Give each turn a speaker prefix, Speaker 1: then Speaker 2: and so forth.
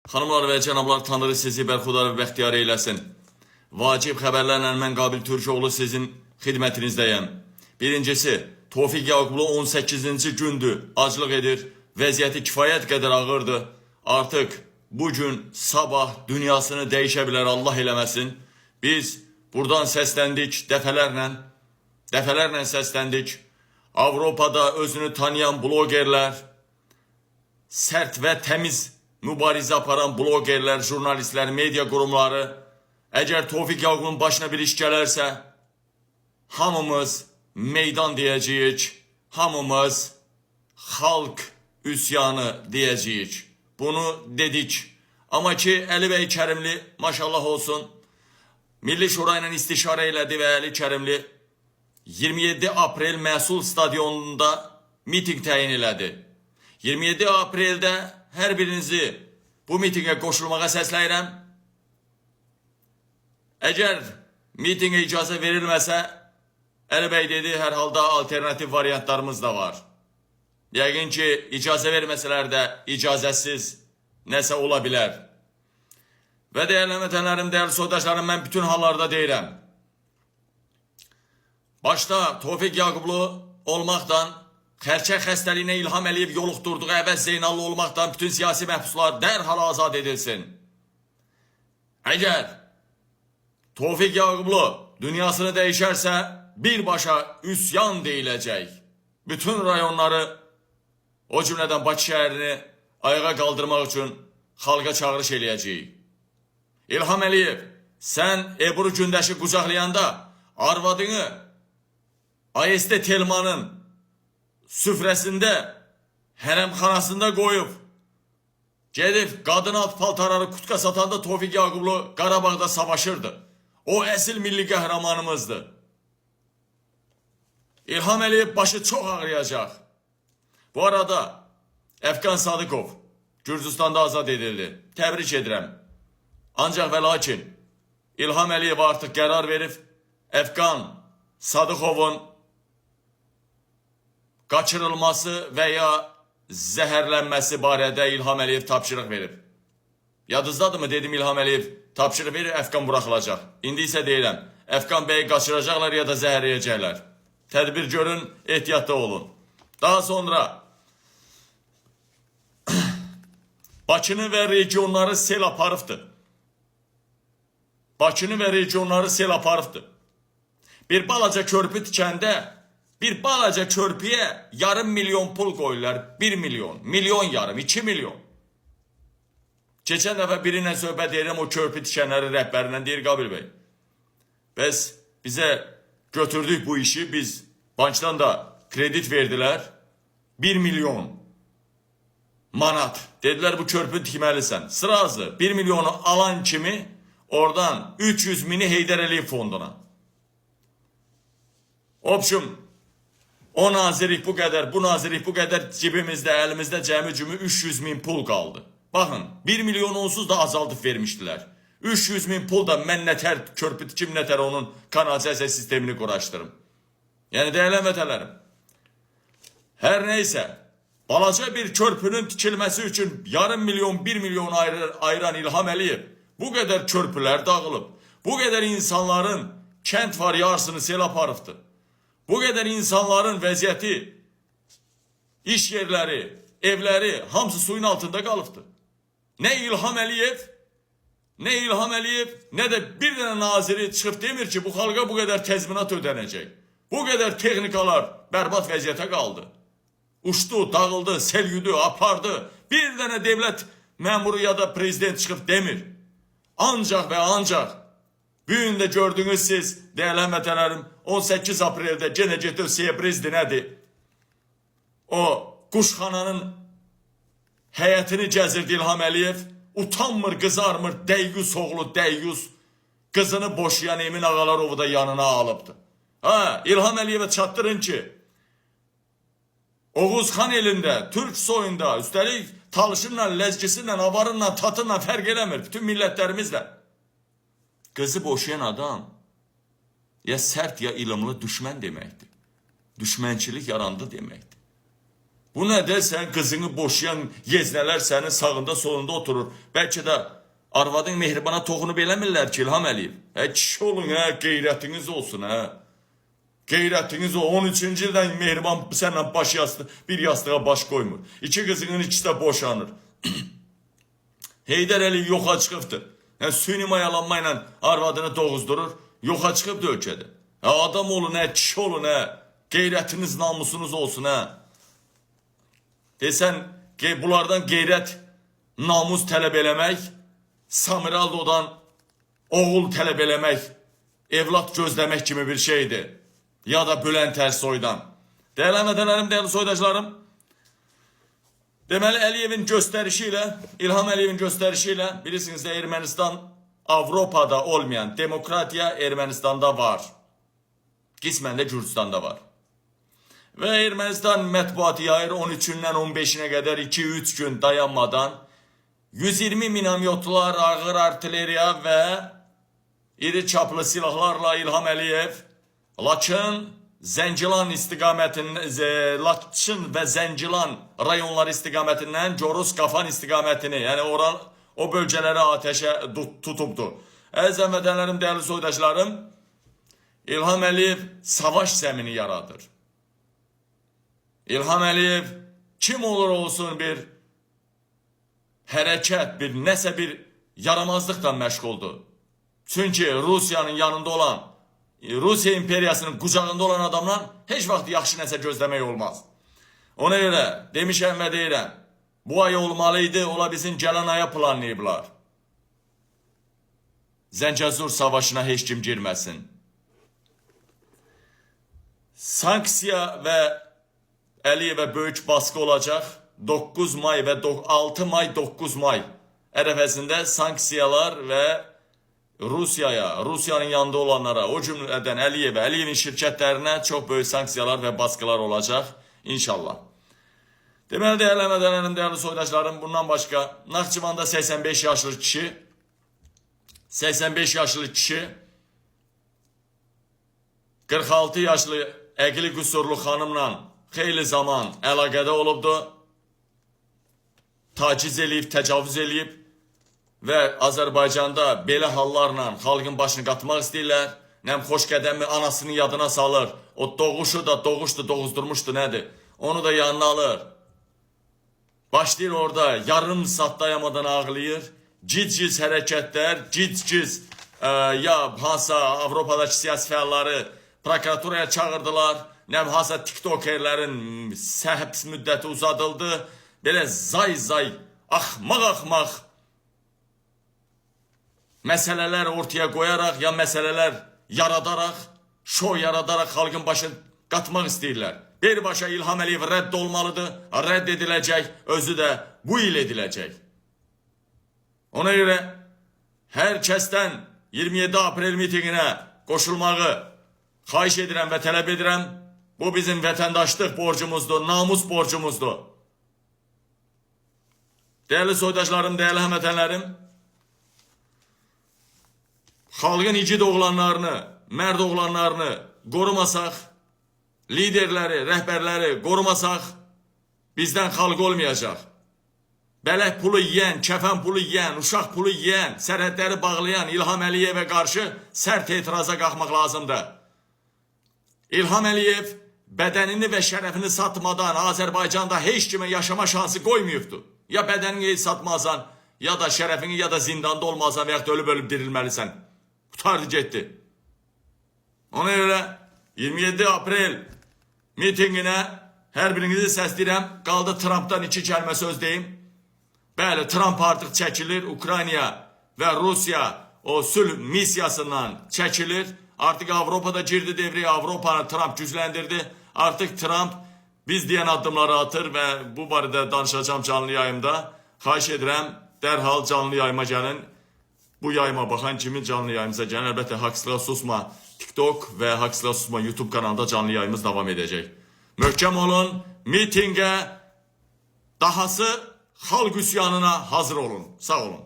Speaker 1: Xanımlar və cənablar, Tanrı sizi bərxudar və bəxtiyar eyləsin. Vacib xəbərlərlə mən Qabil Türkoğlu sizin xidmətinizdəyəm. Birincisi, Tofiq Yaqublu 18-ci gündür aclıq edir. Vəziyyəti kifayət qədər ağırdır. Artıq bugün, sabah dünyasını dəyişə bilər, Allah eləməsin. Biz buradan səsləndik dəfələrlə səsləndik. Avropada özünü tanıyan blogerlər, sərt və təmiz mübarizə aparan blogerlər, jurnalistlər, media qurumları, əgər Tofiq Yaqubun başına bir iş gələrsə, hamımız meydan deyəcəyik, hamımız xalq üsyanı deyəcəyik. Bunu dedik. Amma ki, Əli bəy Kərimli, maşallah olsun, Milli Şura ilə istişarə elədi və Əli Kərimli 27 aprel Məhsul stadionunda miting təyin elədi. 27 apreldə hər birinizi bu mitingə qoşulmağa səsləyirəm. Əgər mitingə icazə verilməsə, Əli bəy dedi, hər halda alternativ variantlarımız da var. Yəqin ki, icazə verməsələr də icazəsiz nəsə ola bilər. Və dəyərli vətənlərim, dəyərli soydaşlarım, mən bütün hallarda deyirəm. Başda Tofiq Yaqublu olmaqdan, xərçək xəstəliyinə İlham Əliyev yoluxdurduğu Əvəz Zeynallı olmaqdan bütün siyasi məhbuslar dərhal azad edilsin. Əgər Tofiq Yaqublu dünyasını dəyişərsə, birbaşa üsyan deyiləcək. Bütün rayonları, o cümlədən Bakı şəhərini ayağa qaldırmaq üçün xalqa çağırış eləyəcəyik. İlham Əliyev, sən Ebru Gündəşi qucaqlayanda arvadını AEST Telmanın süfrəsində, hərəmxanasında qoyub, gedib qadın alt paltarları kutka satanda Tofiq Yaqublu Qarabağda savaşırdı. O əsil milli qəhrəmanımızdır. İlham Əliyev başı çox ağrıyacaq. Bu arada Əfqan Sadıqov Gürcüstanda azad edildi. Təbrik edirəm. Ancaq və lakin İlham Əliyev artıq qərar verib, Əfqan Sadıqovun qaçırılması və ya zəhərlənməsi barədə İlham Əliyev tapşırıq verib. Yadınızdadırmı, dedim İlham Əliyev tapşırıq verir, Əfqan buraxılacaq. İndi isə deyirəm, Əfqan bəyi qaçıracaqlar ya da zəhərləyəcəklər. Tədbir görün, ehtiyatda olun. Daha sonra Bakını və regionları sel aparıbdır. Bakını və regionları sel aparıbdır. Bir balaca körpü tikəndə, bir balaca körpüyə yarım milyon pul qoyurlar. 1 milyon, milyon yarım, 2 milyon. Keçən dəfə birinlə söhbət edirəm, o körpü tikənləri rəhbərindən deyir, Qabil bəy. Bəs bizə götürdük bu işi, biz bankdan da kredit verdilər. 1 milyon manat. Dedilər, bu körpü tikməlisən. Sırası 1 milyonu alan kimi oradan 300 mini Heydər Əliyev fonduna. Opşum, o nazirlik bu qədər, bu nazirlik bu qədər, cibimizdə, əlimizdə cəmi cümü 300 min pul qaldı. Baxın, 1 milyon onsuz da azaldıb vermişdilər. 300 min pul da mən nətər körpü tikim, nətər onun kanalizasiya sistemini quraşdırım. Yəni, dəyərli vətənlərim, hər neysə, balaca bir körpünün tikilməsi üçün yarım milyon, 1 milyon ayıran İlham Əliyev bu qədər körpülər dağılıb, bu qədər insanların kənd var yarısını sel aparıbdır. Bu qədər insanların vəziyyəti, iş yerləri, evləri, hamısı suyun altında qalıbdır. Nə İlham Əliyev, nə də bir dənə naziri çıxıb demir ki, bu xalqa bu qədər təzminat ödənəcək. Bu qədər texnikalar bərbad vəziyyətə qaldı. Uçdu, dağıldı, sel yudu, apardı. Bir dənə devlət məmuru ya da prezident çıxıb demir. Ancaq və ancaq bu gün də gördünüz siz, dəyərli vətənlərim, 18 apreldə genə getib Sebrezdi nədir? O quşxananın həyətini gəzirdi İlham Əliyev. Utanmır, qızarmır, dəyyus oğlu, dəyyus. Qızını boşayan Emin Ağalarovu da yanına alıbdı. İlham Əliyevə çatdırın ki, Oğuz xan elində, Türk soyunda, üstəlik talışınla, ləzgisinlə, avarınla, tatınla fərq eləmir, bütün millətlərimizlə. Qızı boşayan adam ya sərt ya ilimli düşmən deməkdir. Düşmənçilik yarandı deməkdir. Bu nədir? Sən qızını boşayan yeznələr sənin sağında solunda oturur. Bəlkə də arvadın mehribana toxunub eləmirlər ki, İlham Əliyev. Kişi olun, qeyrətiniz olsun. Qeyrətiniz o. 13-cü ildən mehriban sənlə baş yastığı, bir yastığa baş qoymur. İki qızının ikisi də boşanır. Heydər Əliyev yoxa çıxıbdır. Süni mayalanma ilə arvadını doğuzdurur. Yoxa çıxıbdır ölkədə. Adam olun, kişi olun, qeyrətiniz, namusunuz olsun. Desən, bunlardan qeyrət, namus tələb eləmək, Samiraldo'dan oğul tələb eləmək, evlat gözləmək kimi bir şeydir. Ya da Bülent Ersoy'dan. Değerli mədələrim, değerli soydaşlarım. Deməli, Əliyevin göstərişiyle, İlham Əliyevin göstərişiyle, bilirsiniz de Ermənistan Avropada olmayan demokratiya Ermənistan'da var. Qismən də Gürcistan'da var. Ve Ermənistan mətbuatı yayır 13'ündən 15'ine kadar 2-3 gün dayanmadan 120 minomyotlar, ağır artilleriya ve iri çaplı silahlarla İlham Əliyev Laçın, Zəngilan istiqametindən, Laçın ve Zəngilan rayonları istiqametindən Corus Qafan istiqametini, yani o bölgeleri ateşe tutubdu. Əziz vətənlərim, değerli soydaşlarım, İlham Əliyev savaş zemini yaradır. İlham Əliyev kim olur olsun bir hərəkət, bir nəsə bir yaramazlıqla məşğuldur. Çünki Rusiyanın yanında olan, Rusiya imperiyasının qucağında olan adamdan heç vaxt yaxşı nəsə gözləmək olmaz. Ona görə demişəm və deyirəm, bu ay olmalıydı, ola bizim gələn aya planlayıblar. Zəngəzur savaşına heç kim girməsin. Sanksiya və Əliyevə böyük baskı olacaq. 9 may və 6 may 9 may ərəfəsində sanksiyalar və Rusiyanın yanında olanlara, o cümlədən Əliyevə, Əliyevin şirkətlərinə çox böyük sanksiyalar və baskılar olacaq inşallah. Deməli, değerli mədənlərim, değerli soydaşlarım, bundan başqa Naxçıvanda 85 yaşlı kişi 46 yaşlı əqli qüsurlu xanımla xeyli zaman əlaqədə olubdu. Taciz eləyib, təcavüz eləyib və Azərbaycanda belə hallarla xalqın başını qatmaq istəyirlər. Nəm Xoşqədəmi anasının yadına salır. O doğuşu da doğuşdu, doğuzdurmuşdu, nədir? Onu da yanına alır. Başlayır orada yarım saat dayamadan ağlayır. Cic-cic hərəkətlər, cic-cic ya hansısa Avropadakı siyasi fəalları prokuraturaya çağırdılar. Nəm hansısa tiktokerlərin həbs müddəti uzadıldı. Belə zay-zay, axmaq məsələlər ortaya qoyaraq, ya məsələlər yaradaraq, şov yaradaraq xalqın başını qatmaq istəyirlər. Birbaşa İlham Əliyev rədd olmalıdır, rədd ediləcək, özü də bu il ediləcək. Ona görə hər kəsdən 27 aprel mitinginə qoşulmağı xahiş edirəm və tələb edirəm. Bu bizim vətəndaşlıq borcumuzdur, namus borcumuzdur. Değerli soydaşlarım, değerli həmvətənlərim, xalqın igid oğlanlarını, mərd oğlanlarını qorumasaq, liderləri, rəhbərləri qorumasaq, bizdən xalq olmayacaq. Bələk pulu yiyən, kəfən pulu yiyən, uşaq pulu yiyən, sərhədləri bağlayan İlham Əliyevə qarşı sərt etiraza qalxmaq lazımdır. İlham Əliyev bədənini və şərəfini satmadan Azərbaycanda heç kimə yaşama şansı qoymayıbdır. Ya bədənini satmazsan, ya da şərəfini, ya da zindanda olmazsan və yaxud ölüb dirilməlisən. Qutardı getdi. Ona görə 27 aprel mitinginə hər birinizi səsləyirəm. Qaldı Trump'dan 2 kəlmə söz deyim. Bəli, Trump artıq çəkilir. Ukrayna və Rusiya o sülh missiyasından çəkilir. Artıq Avropada girdi devreye. Avropanı Trump gücləndirdi. Artıq Trump biz deyən addımları atır və bu barədə danışacağım canlı yayımda. Xahiş edirəm, dərhal canlı yayıma gəlin. Bu yayıma baxan kimi canlı yayımıza gəlin. Əlbəttə, Haqsızlığa Susma TikTok və Haqsızlığa Susma YouTube kanalında canlı yayımız davam edəcək. Möhkəm olun, mitingə, dahası xalq üsyanına hazır olun. Sağ olun.